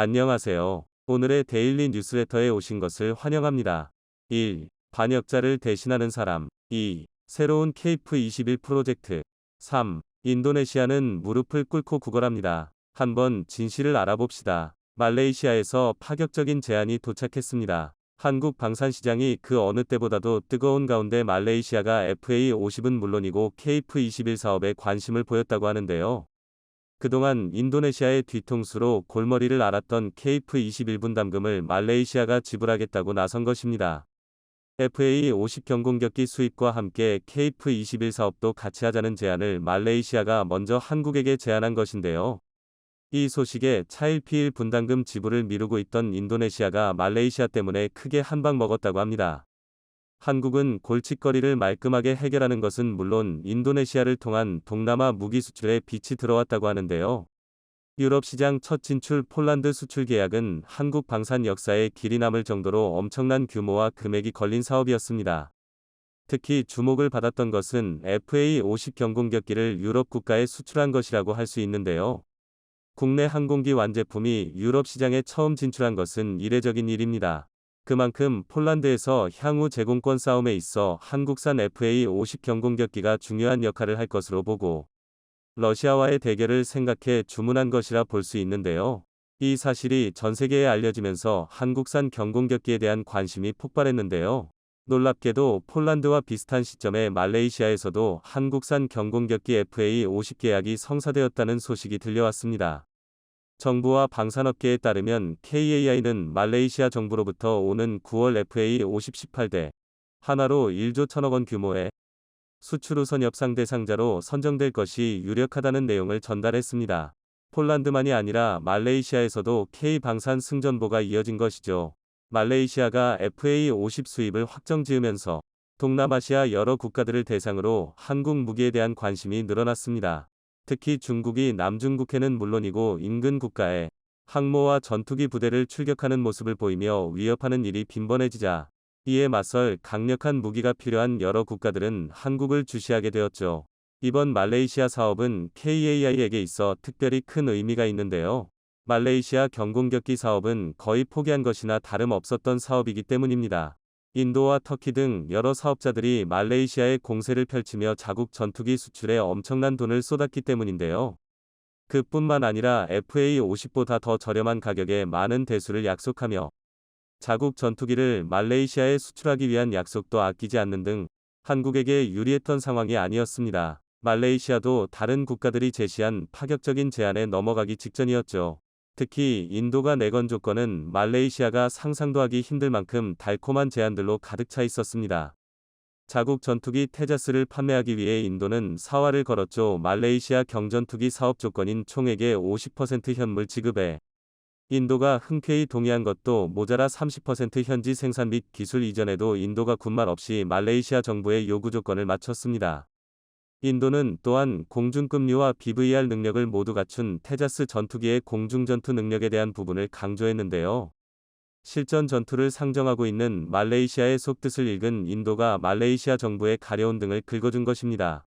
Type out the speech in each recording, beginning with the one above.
안녕하세요. 오늘의 데일리 뉴스레터에 오신 것을 환영합니다. 1. 반역자를 대신하는 사람. 2. 새로운 케이프 21 프로젝트. 3. 인도네시아는 무릎을 꿇고 구걸합니다. 한번 진실을 알아봅시다. 말레이시아에서 파격적인 제안이 도착했습니다. 한국 방산시장이 그 어느 때보다도 뜨거운 가운데 말레이시아가 FA50은 물론이고 케이프 21 사업에 관심을 보였다고 하는데요. 그동안 인도네시아의 뒤통수로 골머리를 앓았던 케이프 21분 담금을 말레이시아가 지불하겠다고 나선 것입니다. FA50 경공격기 수입과 함께 케이프 21 사업도 같이 하자는 제안을 말레이시아가 먼저 한국에게 제안한 것인데요. 이 소식에 차일피일 분담금 지불을 미루고 있던 인도네시아가 말레이시아 때문에 크게 한방 먹었다고 합니다. 한국은 골칫거리를 말끔하게 해결하는 것은 물론 인도네시아를 통한 동남아 무기 수출에 빛이 들어왔다고 하는데요. 유럽 시장 첫 진출 폴란드 수출 계약은 한국 방산 역사에 길이 남을 정도로 엄청난 규모와 금액이 걸린 사업이었습니다. 특히 주목을 받았던 것은 FA50 경공격기를 유럽 국가에 수출한 것이라고 할 수 있는데요. 국내 항공기 완제품이 유럽 시장에 처음 진출한 것은 이례적인 일입니다. 그만큼 폴란드에서 향후 제공권 싸움에 있어 한국산 FA50 경공격기가 중요한 역할을 할 것으로 보고 러시아와의 대결을 생각해 주문한 것이라 볼 수 있는데요. 이 사실이 전 세계에 알려지면서 한국산 경공격기에 대한 관심이 폭발했는데요. 놀랍게도 폴란드와 비슷한 시점에 말레이시아에서도 한국산 경공격기 FA50 계약이 성사되었다는 소식이 들려왔습니다. 정부와 방산업계에 따르면 KAI는 말레이시아 정부로부터 오는 9월 FA50 18대 하나로 1조 1천억 원 규모의 수출 우선 협상 대상자로 선정될 것이 유력하다는 내용을 전달했습니다. 폴란드만이 아니라 말레이시아에서도 K방산 승전보가 이어진 것이죠. 말레이시아가 FA50 수입을 확정지으면서 동남아시아 여러 국가들을 대상으로 한국 무기에 대한 관심이 늘어났습니다. 특히 중국이 남중국해는 물론이고 인근 국가에 항모와 전투기 부대를 출격하는 모습을 보이며 위협하는 일이 빈번해지자 이에 맞설 강력한 무기가 필요한 여러 국가들은 한국을 주시하게 되었죠. 이번 말레이시아 사업은 KAI에게 있어 특별히 큰 의미가 있는데요. 말레이시아 경공격기 사업은 거의 포기한 것이나 다름없었던 사업이기 때문입니다. 인도와 터키 등 여러 사업자들이 말레이시아에 공세를 펼치며 자국 전투기 수출에 엄청난 돈을 쏟았기 때문인데요. 그뿐만 아니라 FA50보다 더 저렴한 가격에 많은 대수를 약속하며 자국 전투기를 말레이시아에 수출하기 위한 약속도 아끼지 않는 등 한국에게 유리했던 상황이 아니었습니다. 말레이시아도 다른 국가들이 제시한 파격적인 제안에 넘어가기 직전이었죠. 특히 인도가 내건 조건은 말레이시아가 상상도 하기 힘들 만큼 달콤한 제안들로 가득 차 있었습니다. 자국 전투기 테자스를 판매하기 위해 인도는 사활을 걸었죠. 말레이시아 경전투기 사업 조건인 총액의 50% 현물 지급에 인도가 흔쾌히 동의한 것도 모자라 30% 현지 생산 및 기술 이전에도 인도가 군말 없이 말레이시아 정부의 요구 조건을 맞췄습니다. 인도는 또한 공중급류와 BVR 능력을 모두 갖춘 테자스 전투기의 공중전투 능력에 대한 부분을 강조했는데요. 실전 전투를 상정하고 있는 말레이시아의 속뜻을 읽은 인도가 말레이시아 정부의 가려운 등을 긁어준 것입니다.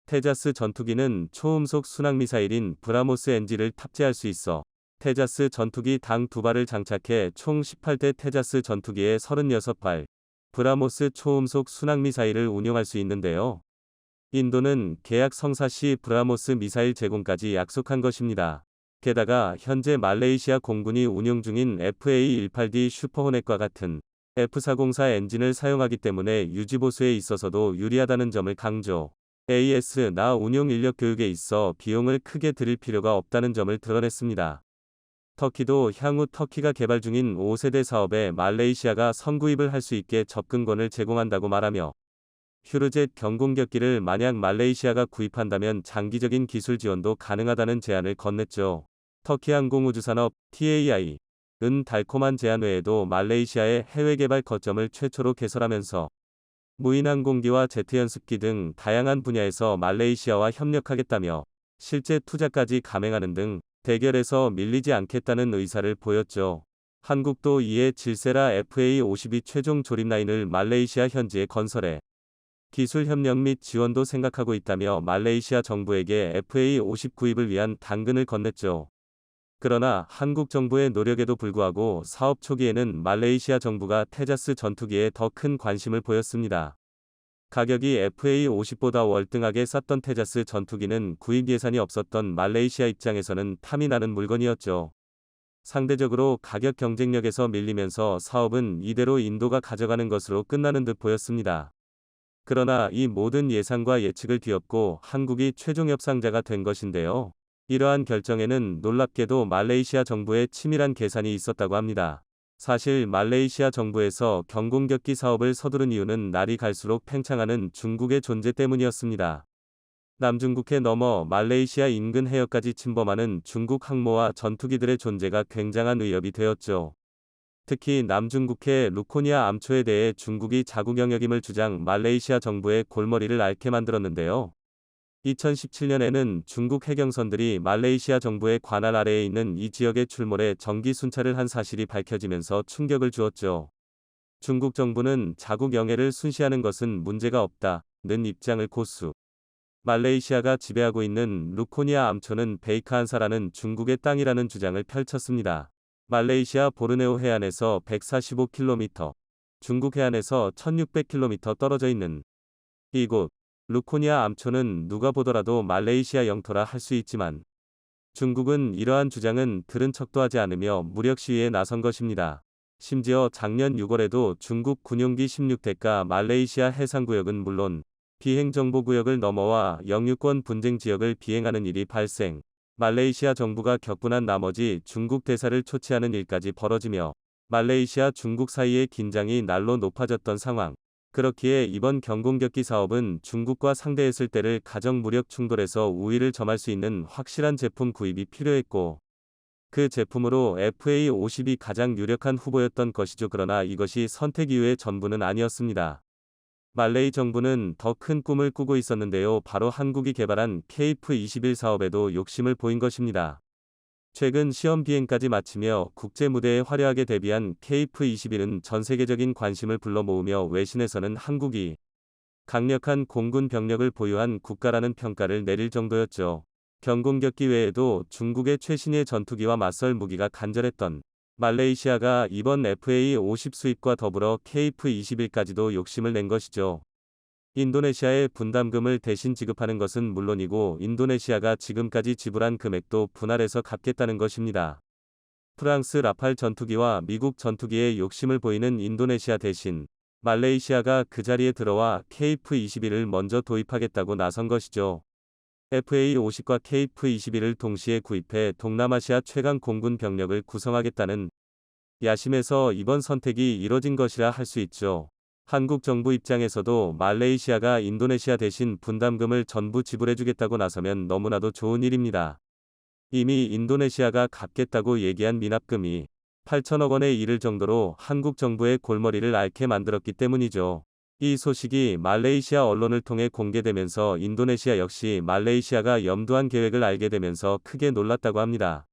테자스 전투기는 초음속 순항미사일인 브라모스 NG를 탑재할 수 있어 테자스 전투기 당 2발을 장착해 총 18대 테자스 전투기에 36발 브라모스 초음속 순항미사일을 운용할 수 있는데요. 인도는 계약 성사 시 브라모스 미사일 제공까지 약속한 것입니다. 게다가 현재 말레이시아 공군이 운용 중인 FA-18D 슈퍼호넷과 같은 F404 엔진을 사용하기 때문에 유지보수에 있어서도 유리하다는 점을 강조. AS-나 운용 인력 교육에 있어 비용을 크게 들일 필요가 없다는 점을 드러냈습니다. 터키도 향후 터키가 개발 중인 5세대 사업에 말레이시아가 선구입을 할 수 있게 접근권을 제공한다고 말하며 휴르젯 경공격기를 만약 말레이시아가 구입한다면 장기적인 기술 지원도 가능하다는 제안을 건넸죠. 터키 항공우주산업 TAI은 달콤한 제안 외에도 말레이시아의 해외 개발 거점을 최초로 개설하면서 무인항공기와 제트 연습기 등 다양한 분야에서 말레이시아와 협력하겠다며 실제 투자까지 감행하는 등 대결에서 밀리지 않겠다는 의사를 보였죠. 한국도 이에 질세라 FA52 최종 조립 라인을 말레이시아 현지에 건설해 기술 협력 및 지원도 생각하고 있다며 말레이시아 정부에게 FA50 구입을 위한 당근을 건넸죠. 그러나 한국 정부의 노력에도 불구하고 사업 초기에는 말레이시아 정부가 테자스 전투기에 더 큰 관심을 보였습니다. 가격이 FA-50보다 월등하게 쌌던 테자스 전투기는 구입 예산이 없었던 말레이시아 입장에서는 탐이 나는 물건이었죠. 상대적으로 가격 경쟁력에서 밀리면서 사업은 이대로 인도가 가져가는 것으로 끝나는 듯 보였습니다. 그러나 이 모든 예상과 예측을 뒤엎고 한국이 최종 협상자가 된 것인데요. 이러한 결정에는 놀랍게도 말레이시아 정부의 치밀한 계산이 있었다고 합니다. 사실 말레이시아 정부에서 경공격기 사업을 서두른 이유는 날이 갈수록 팽창하는 중국의 존재 때문이었습니다. 남중국해 넘어 말레이시아 인근 해역까지 침범하는 중국 항모와 전투기들의 존재가 굉장한 위협이 되었죠. 특히 남중국해 루코니아 암초에 대해 중국이 자국 영역임을 주장 말레이시아 정부의 골머리를 앓게 만들었는데요. 2017년에는 중국 해경선들이 말레이시아 정부의 관할 아래에 있는 이 지역에 출몰해 정기 순찰을 한 사실이 밝혀지면서 충격을 주었죠. 중국 정부는 자국 영해를 순시하는 것은 문제가 없다는 입장을 고수. 말레이시아가 지배하고 있는 루코니아 암초는 베이카한사라는 중국의 땅이라는 주장을 펼쳤습니다. 말레이시아 보르네오 해안에서 145km, 중국 해안에서 1600km 떨어져 있는 이곳 루코니아 암초는 누가 보더라도 말레이시아 영토라 할 수 있지만 중국은 이러한 주장은 들은 척도 하지 않으며 무력 시위에 나선 것입니다. 심지어 작년 6월에도 중국 군용기 16대가 말레이시아 해상구역은 물론 비행정보구역을 넘어와 영유권 분쟁 지역을 비행하는 일이 발생. 말레이시아 정부가 격분한 나머지 중국 대사를 초치하는 일까지 벌어지며 말레이시아 중국 사이의 긴장이 날로 높아졌던 상황. 그렇기에 이번 경공격기 사업은 중국과 상대했을 때를 가정 무력 충돌에서 우위를 점할 수 있는 확실한 제품 구입이 필요했고 그 제품으로 FA-50이 가장 유력한 후보였던 것이죠. 그러나 이것이 선택 이유의 전부는 아니었습니다. 말레이 정부는 더 큰 꿈을 꾸고 있었는데요. 바로 한국이 개발한 KF-21 사업에도 욕심을 보인 것입니다. 최근 시험 비행까지 마치며 국제 무대에 화려하게 데뷔한 KF-21은 전 세계적인 관심을 불러 모으며 외신에서는 한국이 강력한 공군 병력을 보유한 국가라는 평가를 내릴 정도였죠. 경공격기 외에도 중국의 최신의 전투기와 맞설 무기가 간절했던 말레이시아가 이번 FA-50 수입과 더불어 KF-21까지도 욕심을 낸 것이죠. 인도네시아에 분담금을 대신 지급하는 것은 물론이고 인도네시아가 지금까지 지불한 금액도 분할해서 갚겠다는 것입니다. 프랑스 라팔 전투기와 미국 전투기에 욕심을 보이는 인도네시아 대신 말레이시아가 그 자리에 들어와 KF-21을 먼저 도입하겠다고 나선 것이죠. FA-50과 KF-21을 동시에 구입해 동남아시아 최강 공군 병력을 구성하겠다는 야심에서 이번 선택이 이뤄진 것이라 할 수 있죠. 한국 정부 입장에서도 말레이시아가 인도네시아 대신 분담금을 전부 지불해주겠다고 나서면 너무나도 좋은 일입니다. 이미 인도네시아가 갚겠다고 얘기한 미납금이 8천억 원에 이를 정도로 한국 정부의 골머리를 앓게 만들었기 때문이죠. 이 소식이 말레이시아 언론을 통해 공개되면서 인도네시아 역시 말레이시아가 염두한 계획을 알게 되면서 크게 놀랐다고 합니다.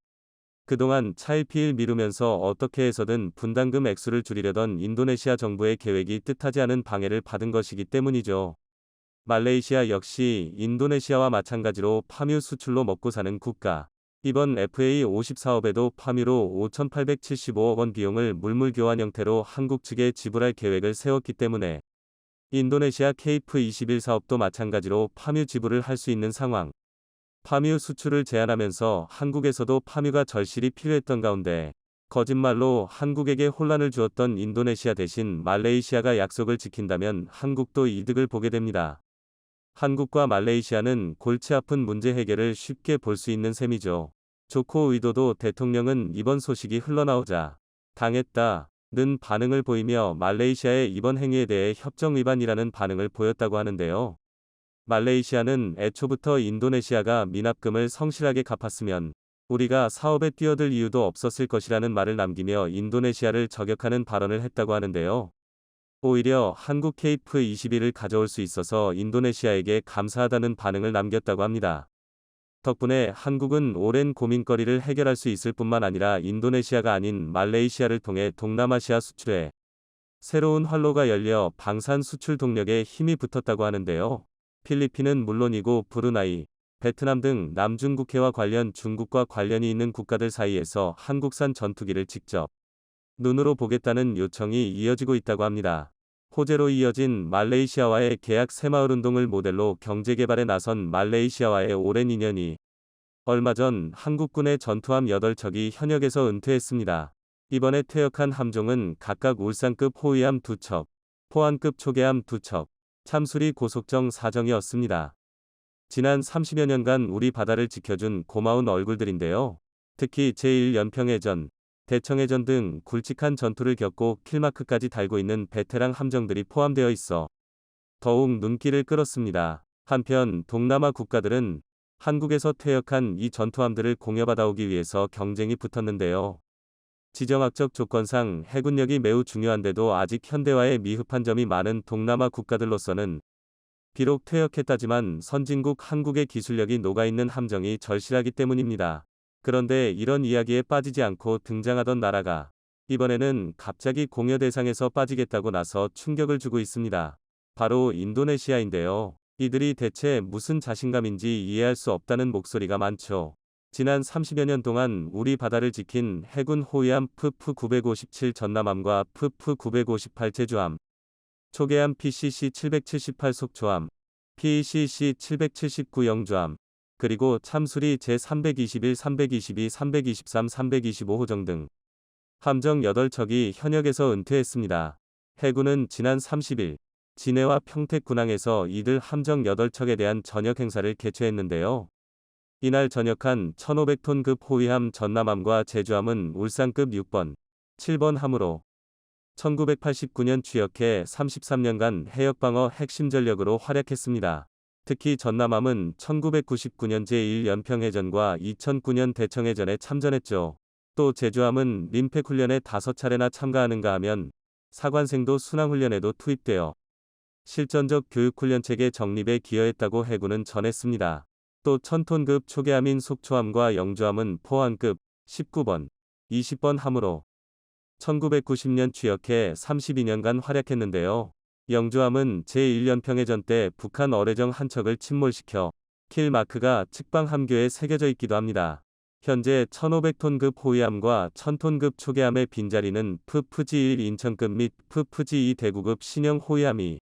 그동안 차일피일 미루면서 어떻게 해서든 분담금 액수를 줄이려던 인도네시아 정부의 계획이 뜻하지 않은 방해를 받은 것이기 때문이죠. 말레이시아 역시 인도네시아와 마찬가지로 파뮤 수출로 먹고 사는 국가. 이번 FA-50 사업에도 파뮤로 5,875억 원 비용을 물물 교환 형태로 한국 측에 지불할 계획을 세웠기 때문에 인도네시아 KF-21 사업도 마찬가지로 파뮤 지불을 할 수 있는 상황. 파뮤 수출을 제한하면서 한국에서도 파뮤가 절실히 필요했던 가운데 거짓말로 한국에게 혼란을 주었던 인도네시아 대신 말레이시아가 약속을 지킨다면 한국도 이득을 보게 됩니다. 한국과 말레이시아는 골치 아픈 문제 해결을 쉽게 볼 수 있는 셈이죠. 조코 위도도 대통령은 이번 소식이 흘러나오자 당했다는 반응을 보이며 말레이시아의 이번 행위에 대해 협정 위반이라는 반응을 보였다고 하는데요. 말레이시아는 애초부터 인도네시아가 미납금을 성실하게 갚았으면 우리가 사업에 뛰어들 이유도 없었을 것이라는 말을 남기며 인도네시아를 저격하는 발언을 했다고 하는데요. 오히려 한국 KF-21을 가져올 수 있어서 인도네시아에게 감사하다는 반응을 남겼다고 합니다. 덕분에 한국은 오랜 고민거리를 해결할 수 있을 뿐만 아니라 인도네시아가 아닌 말레이시아를 통해 동남아시아 수출에 새로운 활로가 열려 방산 수출 동력에 힘이 붙었다고 하는데요. 필리핀은 물론이고 브루나이, 베트남 등 남중국해와 관련 중국과 관련이 있는 국가들 사이에서 한국산 전투기를 직접 눈으로 보겠다는 요청이 이어지고 있다고 합니다. 호재로 이어진 말레이시아와의 계약 새마을 운동을 모델로 경제개발에 나선 말레이시아와의 오랜 인연이 얼마 전 한국군의 전투함 8척이 현역에서 은퇴했습니다. 이번에 퇴역한 함종은 각각 울산급 호위함 2척, 포안급 초계함 2척, 참수리 고속정 4정이었습니다. 지난 30여 년간 우리 바다를 지켜준 고마운 얼굴들인데요. 특히 제1연평해전, 대청해전 등 굵직한 전투를 겪고 킬마크까지 달고 있는 베테랑 함정들이 포함되어 있어 더욱 눈길을 끌었습니다. 한편 동남아 국가들은 한국에서 퇴역한 이 전투함들을 공여받아오기 위해서 경쟁이 붙었는데요. 지정학적 조건상 해군력이 매우 중요한데도 아직 현대화에 미흡한 점이 많은 동남아 국가들로서는 비록 퇴역했다지만 선진국 한국의 기술력이 녹아있는 함정이 절실하기 때문입니다. 그런데 이런 이야기에 빠지지 않고 등장하던 나라가 이번에는 갑자기 공여 대상에서 빠지겠다고 나서 충격을 주고 있습니다. 바로 인도네시아인데요. 이들이 대체 무슨 자신감인지 이해할 수 없다는 목소리가 많죠. 지난 30여 년 동안 우리 바다를 지킨 해군 호위함 푸프957 전남함과 푸프958 제주함, 초계함 PCC-778 속초함, PCC-779 영주함, 그리고 참수리 제321, 322, 323, 325호정 등 함정 8척이 현역에서 은퇴했습니다. 해군은 지난 30일 진해와 평택군항에서 이들 함정 8척에 대한 전역 행사를 개최했는데요. 이날 전역한 1500톤급 호위함 전남함과 제주함은 울산급 6번, 7번 함으로 1989년 취역해 33년간 해역방어 핵심 전력으로 활약했습니다. 특히 전남함은 1999년 제1연평해전과 2009년 대청해전에 참전했죠. 또 제주함은 림팩 훈련에 5차례나 참가하는가 하면 사관생도 순항훈련에도 투입되어 실전적 교육훈련체계 정립에 기여했다고 해군은 전했습니다. 또 1000톤급 초계함인 속초함과 영주함은 포항급 19번, 20번 함으로 1990년 취역해 32년간 활약했는데요. 영주함은 제1연평해전 때 북한 어뢰정 한 척을 침몰시켜 킬 마크가 측방 함교에 새겨져 있기도 합니다. 현재 1500톤급 호위함과 1000톤급 초계함의 빈자리는 푸프지1 인천급 및 푸프지2 대구급 신형 호위함이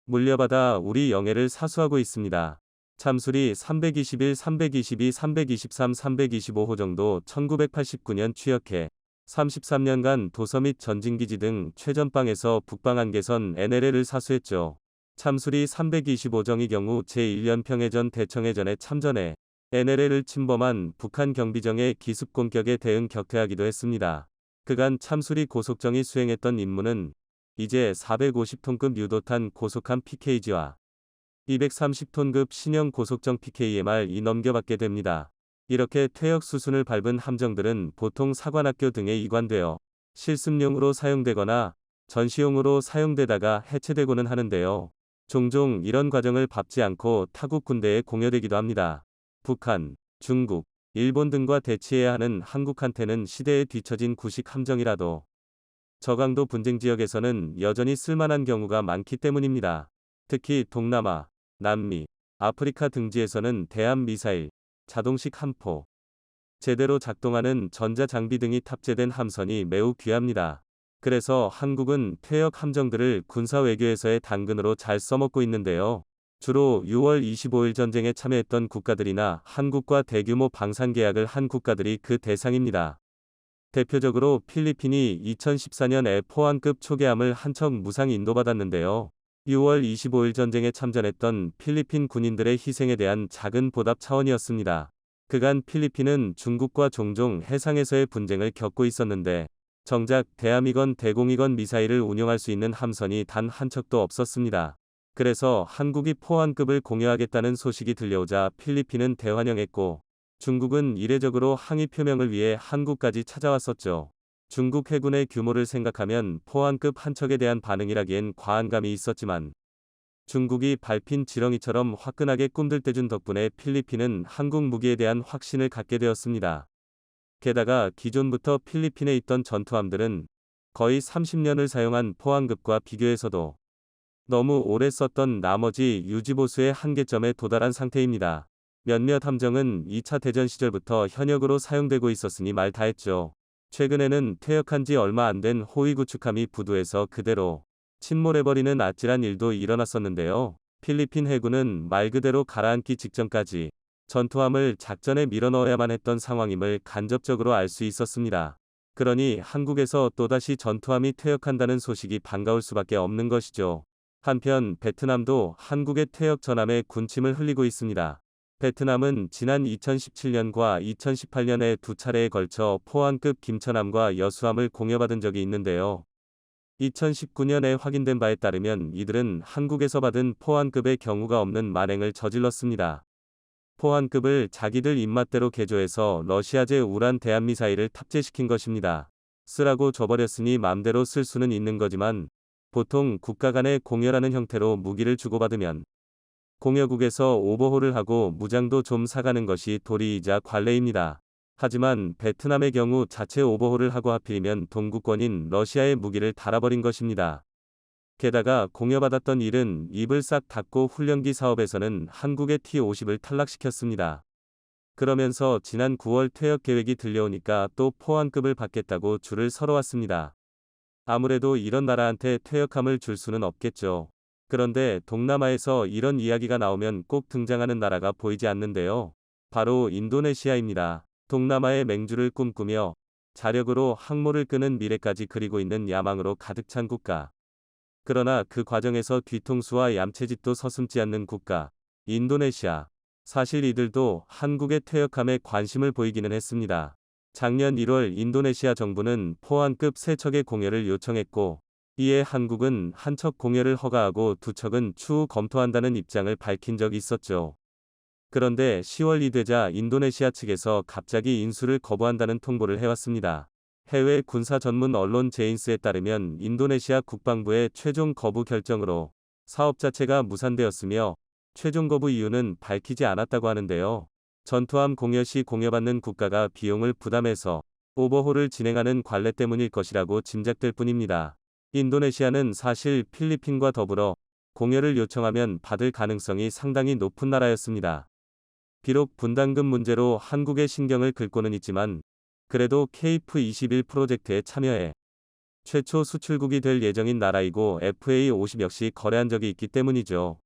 물려받아 우리 영해를 사수하고 있습니다. 참수리 321, 322, 323, 325호 정도 1989년 취역해 33년간 도서 및 전진기지 등 최전방에서 북방한계선 NLL을 사수했죠. 참수리 325정의 경우 제1연평해전 대청해전에 참전해 NLL을 침범한 북한 경비정의 기습공격에 대응 격퇴하기도 했습니다. 그간 참수리 고속정이 수행했던 임무는 이제 450톤급 유도탄 고속함 PKG와 230톤급 신형 고속정 PKMR이 넘겨받게 됩니다. 이렇게 퇴역 수순을 밟은 함정들은 보통 사관학교 등에 이관되어 실습용으로 사용되거나 전시용으로 사용되다가 해체되고는 하는데요. 종종 이런 과정을 밟지 않고 타국 군대에 공여되기도 합니다. 북한, 중국, 일본 등과 대치해야 하는 한국한테는 시대에 뒤처진 구식 함정이라도 저강도 분쟁 지역에서는 여전히 쓸만한 경우가 많기 때문입니다. 특히 동남아, 남미, 아프리카 등지에서는 대함 미사일, 자동식 함포, 제대로 작동하는 전자장비 등이 탑재된 함선이 매우 귀합니다. 그래서 한국은 퇴역 함정들을 군사외교에서의 당근으로 잘 써먹고 있는데요. 주로 6월 25일 전쟁에 참여했던 국가들이나 한국과 대규모 방산계약을 한 국가들이 그 대상입니다. 대표적으로 필리핀이 2014년에 포항급 초계함을 한 척 무상 인도받았는데요. 6월 25일 전쟁에 참전했던 필리핀 군인들의 희생에 대한 작은 보답 차원이었습니다. 그간 필리핀은 중국과 종종 해상에서의 분쟁을 겪고 있었는데 정작 대함이건 대공이건 미사일을 운용할 수 있는 함선이 단 한 척도 없었습니다. 그래서 한국이 포항급을 공여하겠다는 소식이 들려오자 필리핀은 대환영했고 중국은 이례적으로 항의 표명을 위해 한국까지 찾아왔었죠. 중국 해군의 규모를 생각하면 포항급 한 척에 대한 반응이라기엔 과한 감이 있었지만 중국이 밟힌 지렁이처럼 화끈하게 꿈들대준 덕분에 필리핀은 한국 무기에 대한 확신을 갖게 되었습니다. 게다가 기존부터 필리핀에 있던 전투함들은 거의 30년을 사용한 포항급과 비교해서도 너무 오래 썼던 나머지 유지보수의 한계점에 도달한 상태입니다. 몇몇 함정은 2차 대전 시절부터 현역으로 사용되고 있었으니 말 다했죠. 최근에는 퇴역한 지 얼마 안 된 호위 구축함이 부두에서 그대로 침몰해버리는 아찔한 일도 일어났었는데요. 필리핀 해군은 말 그대로 가라앉기 직전까지 전투함을 작전에 밀어넣어야만 했던 상황임을 간접적으로 알 수 있었습니다. 그러니 한국에서 또다시 전투함이 퇴역한다는 소식이 반가울 수밖에 없는 것이죠. 한편 베트남도 한국의 퇴역 전함에 군침을 흘리고 있습니다. 베트남은 지난 2017년과 2018년에 두 차례에 걸쳐 포항급 김천함과 여수함을 공여받은 적이 있는데요. 2019년에 확인된 바에 따르면 이들은 한국에서 받은 포항급의 경우가 없는 만행을 저질렀습니다. 포항급을 자기들 입맛대로 개조해서 러시아제 우란 대한미사일을 탑재시킨 것입니다. 쓰라고 줘버렸으니 맘대로 쓸 수는 있는 거지만 보통 국가 간의 공여라는 형태로 무기를 주고받으면 공여국에서 오버홀을 하고 무장도 좀 사가는 것이 도리이자 관례입니다. 하지만 베트남의 경우 자체 오버홀을 하고 하필이면 동구권인 러시아의 무기를 달아버린 것입니다. 게다가 공여받았던 일은 입을 싹 닫고 훈련기 사업에서는 한국의 T-50을 탈락시켰습니다. 그러면서 지난 9월 퇴역 계획이 들려오니까 또 포항급을 받겠다고 줄을 서러왔습니다. 아무래도 이런 나라한테 퇴역함을 줄 수는 없겠죠. 그런데 동남아에서 이런 이야기가 나오면 꼭 등장하는 나라가 보이지 않는데요. 바로 인도네시아입니다. 동남아의 맹주를 꿈꾸며 자력으로 항모를 끄는 미래까지 그리고 있는 야망으로 가득 찬 국가. 그러나 그 과정에서 뒤통수와 얌체짓도 서슴지 않는 국가, 인도네시아. 사실 이들도 한국의 퇴역함에 관심을 보이기는 했습니다. 작년 1월 인도네시아 정부는 포항급 3척의 공여를 요청했고, 이에 한국은 한 척 공여를 허가하고 2척은 추후 검토한다는 입장을 밝힌 적이 있었죠. 그런데 10월이 되자 인도네시아 측에서 갑자기 인수를 거부한다는 통보를 해왔습니다. 해외 군사 전문 언론 제인스에 따르면 인도네시아 국방부의 최종 거부 결정으로 사업 자체가 무산되었으며 최종 거부 이유는 밝히지 않았다고 하는데요. 전투함 공여 시 공여받는 국가가 비용을 부담해서 오버홀을 진행하는 관례 때문일 것이라고 짐작될 뿐입니다. 인도네시아는 사실 필리핀과 더불어 공여를 요청하면 받을 가능성이 상당히 높은 나라였습니다. 비록 분담금 문제로 한국의 신경을 긁고는 있지만 그래도 KF-21 프로젝트에 참여해 최초 수출국이 될 예정인 나라이고 FA-50 역시 거래한 적이 있기 때문이죠.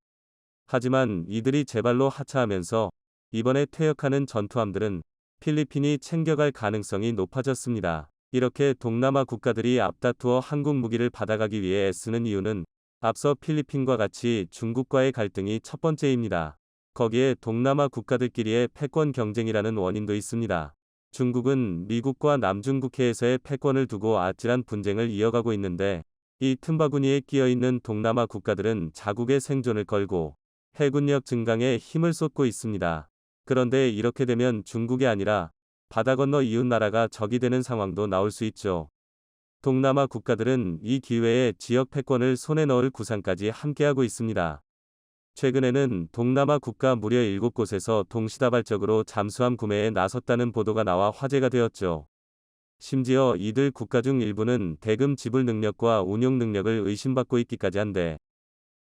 하지만 이들이 제발로 하차하면서 이번에 퇴역하는 전투함들은 필리핀이 챙겨갈 가능성이 높아졌습니다. 이렇게 동남아 국가들이 앞다투어 한국 무기를 받아가기 위해 애쓰는 이유는 앞서 필리핀과 같이 중국과의 갈등이 첫 번째입니다. 거기에 동남아 국가들끼리의 패권 경쟁이라는 원인도 있습니다. 중국은 미국과 남중국해에서의 패권을 두고 아찔한 분쟁을 이어가고 있는데 이 틈바구니에 끼어있는 동남아 국가들은 자국의 생존을 걸고 해군력 증강에 힘을 쏟고 있습니다. 그런데 이렇게 되면 중국이 아니라 바다 건너 이웃 나라가 적이 되는 상황도 나올 수 있죠. 동남아 국가들은 이 기회에 지역 패권을 손에 넣을 구상까지 함께하고 있습니다. 최근에는 동남아 국가 무려 7곳에서 동시다발적으로 잠수함 구매에 나섰다는 보도가 나와 화제가 되었죠. 심지어 이들 국가 중 일부는 대금 지불 능력과 운용 능력을 의심받고 있기까지 한데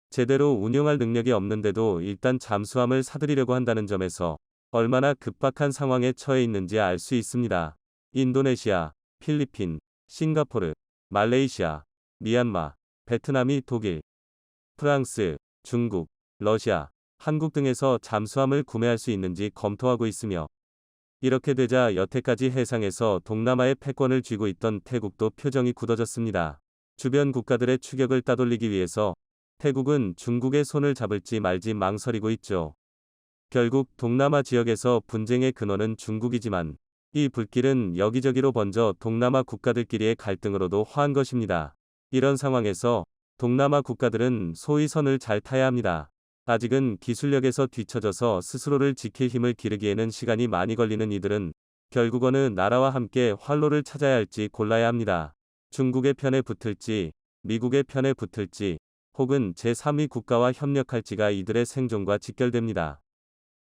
제대로 운용할 능력이 없는데도 일단 잠수함을 사들이려고 한다는 점에서 얼마나 급박한 상황에 처해 있는지 알 수 있습니다. 인도네시아, 필리핀, 싱가포르, 말레이시아, 미얀마, 베트남이 독일, 프랑스, 중국, 러시아, 한국 등에서 잠수함을 구매할 수 있는지 검토하고 있으며 이렇게 되자 여태까지 해상에서 동남아의 패권을 쥐고 있던 태국도 표정이 굳어졌습니다. 주변 국가들의 추격을 따돌리기 위해서 태국은 중국의 손을 잡을지 말지 망설이고 있죠. 결국 동남아 지역에서 분쟁의 근원은 중국이지만 이 불길은 여기저기로 번져 동남아 국가들끼리의 갈등으로도 화한 것입니다. 이런 상황에서 동남아 국가들은 소위 선을 잘 타야 합니다. 아직은 기술력에서 뒤처져서 스스로를 지킬 힘을 기르기에는 시간이 많이 걸리는 이들은 결국 어느 나라와 함께 활로를 찾아야 할지 골라야 합니다. 중국의 편에 붙을지, 미국의 편에 붙을지, 혹은 제3위 국가와 협력할지가 이들의 생존과 직결됩니다.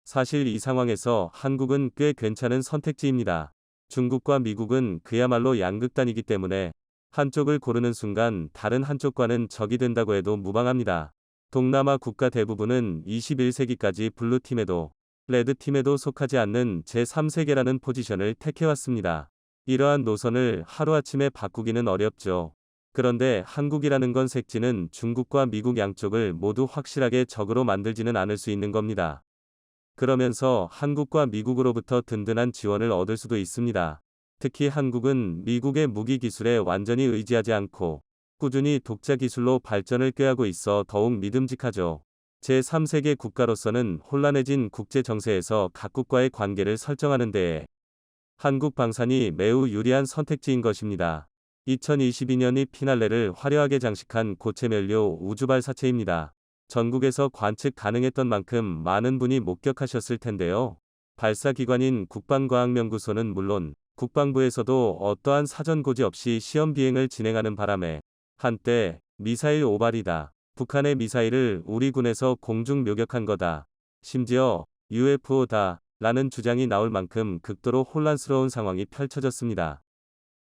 사실 이 상황에서 한국은 꽤 괜찮은 선택지입니다. 중국과 미국은 그야말로 양극단이기 때문에 한쪽을 고르는 순간 다른 한쪽과는 적이 된다고 해도 무방합니다. 동남아 국가 대부분은 21세기까지 블루팀에도 레드팀에도 속하지 않는 제3세계라는 포지션을 택해왔습니다. 이러한 노선을 하루아침에 바꾸기는 어렵죠. 그런데 한국이라는 건 색지는 중국과 미국 양쪽을 모두 확실하게 적으로 만들지는 않을 수 있는 겁니다. 그러면서 한국과 미국으로부터 든든한 지원을 얻을 수도 있습니다. 특히 한국은 미국의 무기 기술에 완전히 의지하지 않고 꾸준히 독자 기술로 발전을 꾀하고 있어 더욱 믿음직하죠. 제3세계 국가로서는 혼란해진 국제 정세에서 각국과의 관계를 설정하는 데에 한국 방산이 매우 유리한 선택지인 것입니다. 2022년이 피날레를 화려하게 장식한 고체면류 우주발사체입니다. 전국에서 관측 가능했던 만큼 많은 분이 목격하셨을 텐데요. 발사기관인 국방과학연구소는 물론 국방부에서도 어떠한 사전 고지 없이 시험 비행을 진행하는 바람에 한때 미사일 오발이다, 북한의 미사일을 우리 군에서 공중 묘격한 거다, 심지어 UFO다 라는 주장이 나올 만큼 극도로 혼란스러운 상황이 펼쳐졌습니다.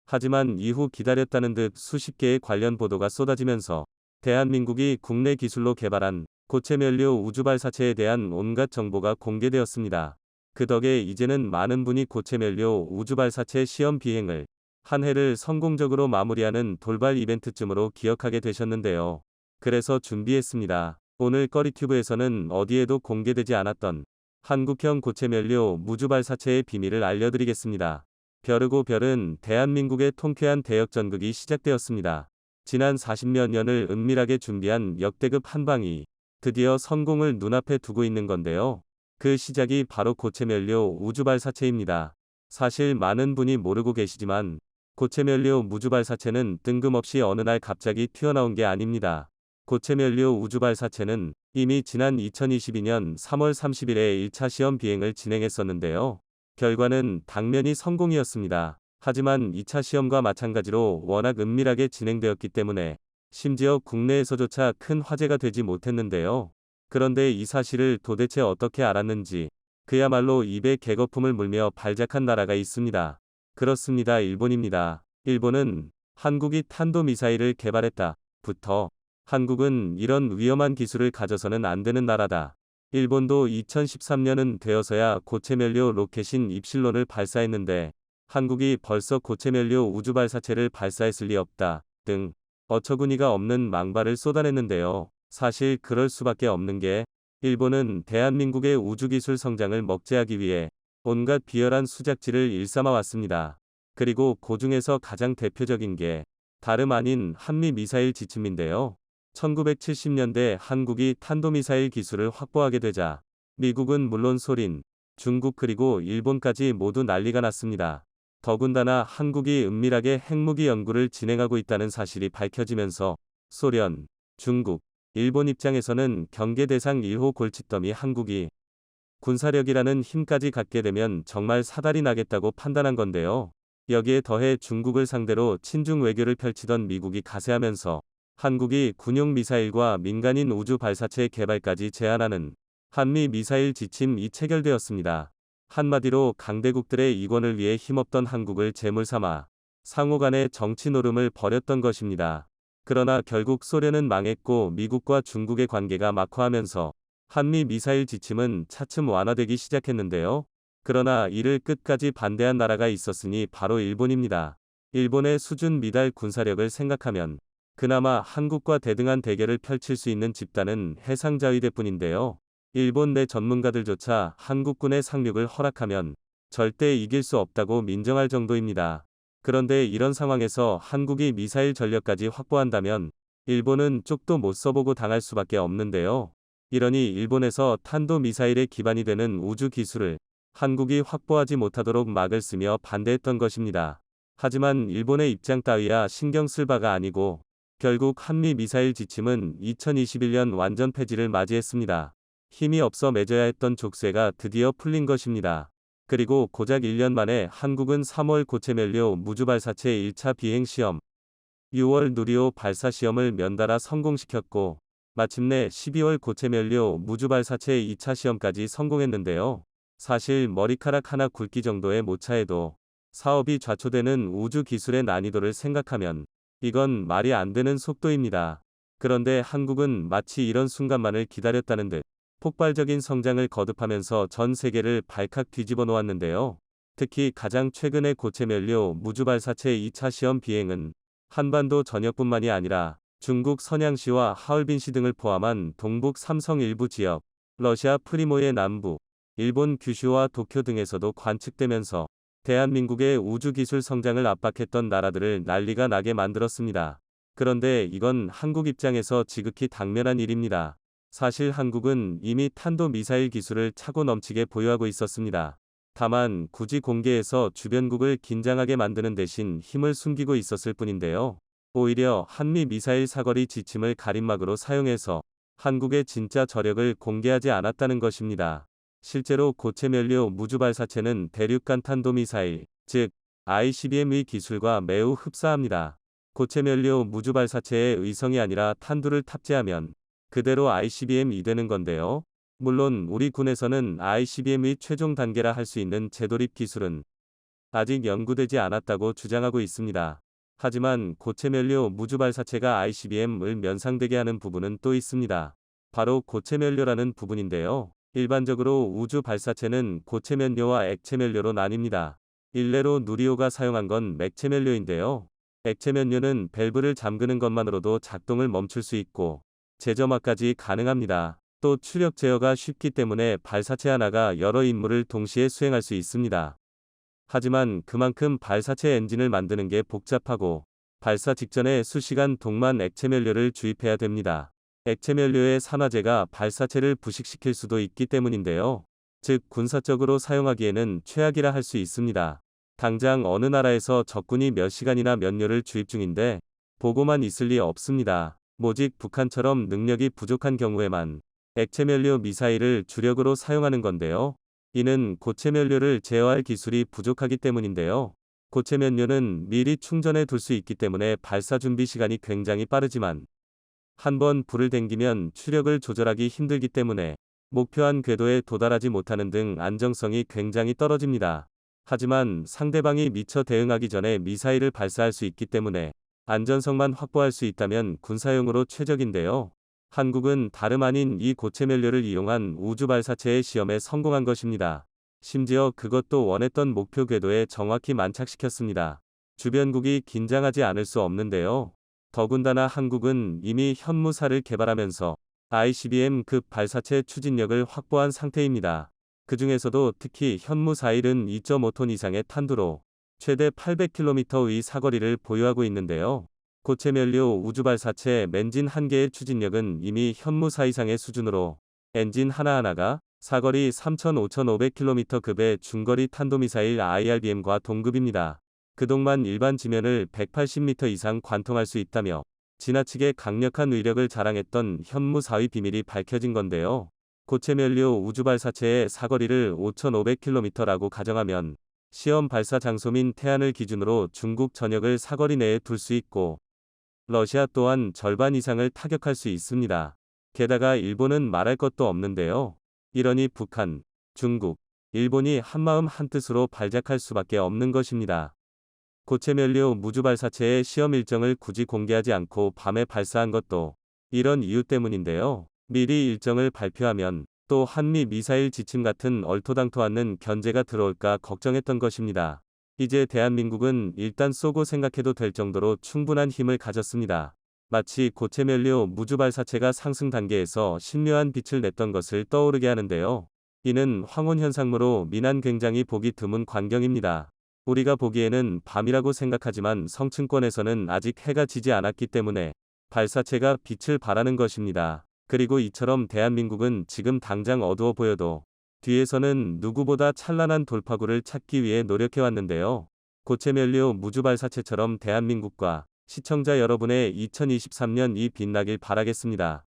하지만 이후 기다렸다는 듯 수십 개의 관련 보도가 쏟아지면서 대한민국이 국내 기술로 개발한 고체면류 우주발사체에 대한 온갖 정보가 공개되었습니다. 그 덕에 이제는 많은 분이 고체면류 우주발사체 시험 비행을 한 해를 성공적으로 마무리하는 돌발 이벤트쯤으로 기억하게 되셨는데요. 그래서 준비했습니다. 오늘 꺼리튜브에서는 어디에도 공개되지 않았던 한국형 고체면류 무주발사체의 비밀을 알려드리겠습니다. 벼르고 별은 대한민국의 통쾌한 대역전극이 시작되었습니다. 지난 40여 년을 은밀하게 준비한 역대급 한방이 드디어 성공을 눈앞에 두고 있는 건데요. 그 시작이 바로 고체면류 우주발사체입니다. 사실 많은 분이 모르고 계시지만 고체면류 무주발사체는 뜬금없이 어느 날 갑자기 튀어나온 게 아닙니다. 고체면류 우주발사체는 이미 지난 2022년 3월 30일에 1차 시험 비행을 진행했었는데요. 결과는 당면이 성공이었습니다. 하지만 2차 시험과 마찬가지로 워낙 은밀하게 진행되었기 때문에 심지어 국내에서조차 큰 화제가 되지 못했는데요. 그런데 이 사실을 도대체 어떻게 알았는지 그야말로 입에 개거품을 물며 발작한 나라가 있습니다. 그렇습니다. 일본입니다. 일본은 한국이 탄도미사일을 개발했다 부터 한국은 이런 위험한 기술을 가져서는 안 되는 나라다. 일본도 2013년은 되어서야 고체면류 로켓인 입실론을 발사했는데 한국이 벌써 고체면류 우주발사체를 발사했을 리 없다 등 어처구니가 없는 망발을 쏟아냈는데요. 사실 그럴 수밖에 없는 게 일본은 대한민국의 우주기술 성장을 먹재하기 위해 온갖 비열한 수작질을 일삼아 왔습니다. 그리고 그 중에서 가장 대표적인 게 다름 아닌 한미 미사일 지침인데요. 1970년대 한국이 탄도미사일 기술을 확보하게 되자 미국은 물론 소린, 중국 그리고 일본까지 모두 난리가 났습니다. 더군다나 한국이 은밀하게 핵무기 연구를 진행하고 있다는 사실이 밝혀지면서 소련, 중국, 일본 입장에서는 경계 대상 1호 골칫더미 한국이 군사력이라는 힘까지 갖게 되면 정말 사달이 나겠다고 판단한 건데요. 여기에 더해 중국을 상대로 친중 외교를 펼치던 미국이 가세하면서 한국이 군용 미사일과 민간인 우주 발사체 개발까지 제한하는 한미 미사일 지침이 체결되었습니다. 한마디로 강대국들의 이권을 위해 힘없던 한국을 제물 삼아 상호 간의 정치 노름을 벌였던 것입니다. 그러나 결국 소련은 망했고 미국과 중국의 관계가 막화하면서 한미 미사일 지침은 차츰 완화되기 시작했는데요. 그러나 이를 끝까지 반대한 나라가 있었으니 바로 일본입니다. 일본의 수준 미달 군사력을 생각하면 그나마 한국과 대등한 대결을 펼칠 수 있는 집단은 해상자위대뿐인데요. 일본 내 전문가들조차 한국군의 상륙을 허락하면 절대 이길 수 없다고 민정할 정도입니다. 그런데 이런 상황에서 한국이 미사일 전력까지 확보한다면 일본은 쪽도 못 써보고 당할 수밖에 없는데요. 이러니 일본에서 탄도미사일의 기반이 되는 우주 기술을 한국이 확보하지 못하도록 막을 쓰며 반대했던 것입니다. 하지만 일본의 입장 따위야 신경 쓸 바가 아니고 결국 한미 미사일 지침은 2021년 완전 폐지를 맞이했습니다. 힘이 없어 맺어야 했던 족쇄가 드디어 풀린 것입니다. 그리고 고작 1년 만에 한국은 3월 고체면류 무주발사체 1차 비행 시험, 6월 누리호 발사 시험을 연달아 성공시켰고 마침내 12월 고체면류 무주발사체 2차 시험까지 성공했는데요. 사실 머리카락 하나 굵기 정도의 모차에도 사업이 좌초되는 우주 기술의 난이도를 생각하면 이건 말이 안 되는 속도입니다. 그런데 한국은 마치 이런 순간만을 기다렸다는 듯 폭발적인 성장을 거듭하면서 전 세계를 발칵 뒤집어 놓았는데요. 특히 가장 최근의 고체면료 무주발사체 2차 시험 비행은 한반도 전역뿐만이 아니라 중국 선양시와 하얼빈시 등을 포함한 동북 삼성 일부 지역, 러시아 프리모의 남부, 일본 규슈와 도쿄 등에서도 관측되면서 대한민국의 우주기술 성장을 압박했던 나라들을 난리가 나게 만들었습니다. 그런데 이건 한국 입장에서 지극히 당면한 일입니다. 사실 한국은 이미 탄도미사일 기술을 차고 넘치게 보유하고 있었습니다. 다만 굳이 공개해서 주변국을 긴장하게 만드는 대신 힘을 숨기고 있었을 뿐인데요. 오히려 한미 미사일 사거리 지침을 가림막으로 사용해서 한국의 진짜 저력을 공개하지 않았다는 것입니다. 실제로 고체면료 무주발사체는 대륙간 탄도미사일, 즉 ICBM의 기술과 매우 흡사합니다. 고체면료 무주발사체의 의성이 아니라 탄두를 탑재하면 그대로 ICBM이 되는 건데요. 물론 우리 군에서는 ICBM의 최종 단계라 할 수 있는 재도립 기술은 아직 연구되지 않았다고 주장하고 있습니다. 하지만 고체면료 무주발사체가 ICBM을 면상되게 하는 부분은 또 있습니다. 바로 고체면료라는 부분인데요. 일반적으로 우주 발사체는 고체면료와 액체면료로 나뉩니다. 일례로 누리호가 사용한 건 맥체면료인데요. 액체면료는 밸브를 잠그는 것만으로도 작동을 멈출 수 있고 재점화까지 가능합니다. 또 추력 제어가 쉽기 때문에 발사체 하나가 여러 임무를 동시에 수행할 수 있습니다. 하지만 그만큼 발사체 엔진을 만드는 게 복잡하고 발사 직전에 수시간 동만 액체면료를 주입해야 됩니다. 액체면료의 산화제가 발사체를 부식시킬 수도 있기 때문인데요. 즉 군사적으로 사용하기에는 최악이라 할 수 있습니다. 당장 어느 나라에서 적군이 몇 시간이나 면료를 주입 중인데 보고만 있을 리 없습니다. 모직 북한처럼 능력이 부족한 경우에만 액체면료 미사일을 주력으로 사용하는 건데요. 이는 고체면료를 제어할 기술이 부족하기 때문인데요. 고체면료는 미리 충전해 둘 수 있기 때문에 발사 준비 시간이 굉장히 빠르지만 한번 불을 댕기면 추력을 조절하기 힘들기 때문에 목표한 궤도에 도달하지 못하는 등 안정성이 굉장히 떨어집니다. 하지만 상대방이 미처 대응하기 전에 미사일을 발사할 수 있기 때문에 안전성만 확보할 수 있다면 군사용으로 최적인데요. 한국은 다름 아닌 이 고체면료를 이용한 우주발사체의 시험에 성공한 것입니다. 심지어 그것도 원했던 목표 궤도에 정확히 만착시켰습니다. 주변국이 긴장하지 않을 수 없는데요. 더군다나 한국은 이미 현무사를 개발하면서 ICBM급 발사체 추진력을 확보한 상태입니다. 그 중에서도 특히 현무4.1은 2.5톤 이상의 탄두로 최대 800km의 사거리를 보유하고 있는데요. 고체면료 우주발사체 맨진 1개의 추진력은 이미 현무4 이상의 수준으로 엔진 하나하나가 사거리 3,500km급의 중거리 탄도미사일 IRBM과 동급입니다. 그동안 일반 지면을 180m 이상 관통할 수 있다며 지나치게 강력한 위력을 자랑했던 현무4의 비밀이 밝혀진 건데요. 고체면료 우주발사체의 사거리를 5,500km라고 가정하면 시험 발사 장소민 태안을 기준으로 중국 전역을 사거리 내에 둘 수 있고 러시아 또한 절반 이상을 타격할 수 있습니다. 게다가 일본은 말할 것도 없는데요. 이러니 북한, 중국, 일본이 한마음 한뜻으로 발작할 수밖에 없는 것입니다. 고체면료 무주발사체의 시험 일정을 굳이 공개하지 않고 밤에 발사한 것도 이런 이유 때문인데요. 미리 일정을 발표하면 또 한미 미사일 지침 같은 얼토당토 않는 견제가 들어올까 걱정했던 것입니다. 이제 대한민국은 일단 쏘고 생각해도 될 정도로 충분한 힘을 가졌습니다. 마치 고체면료 무주발사체가 상승 단계에서 신묘한 빛을 냈던 것을 떠오르게 하는데요. 이는 황혼현상으로 미난 굉장히 보기 드문 광경입니다. 우리가 보기에는 밤이라고 생각하지만 성층권에서는 아직 해가 지지 않았기 때문에 발사체가 빛을 발하는 것입니다. 그리고 이처럼 대한민국은 지금 당장 어두워 보여도 뒤에서는 누구보다 찬란한 돌파구를 찾기 위해 노력해왔는데요. 고체면료 무주발사체처럼 대한민국과 시청자 여러분의 2023년 이 빛나길 바라겠습니다.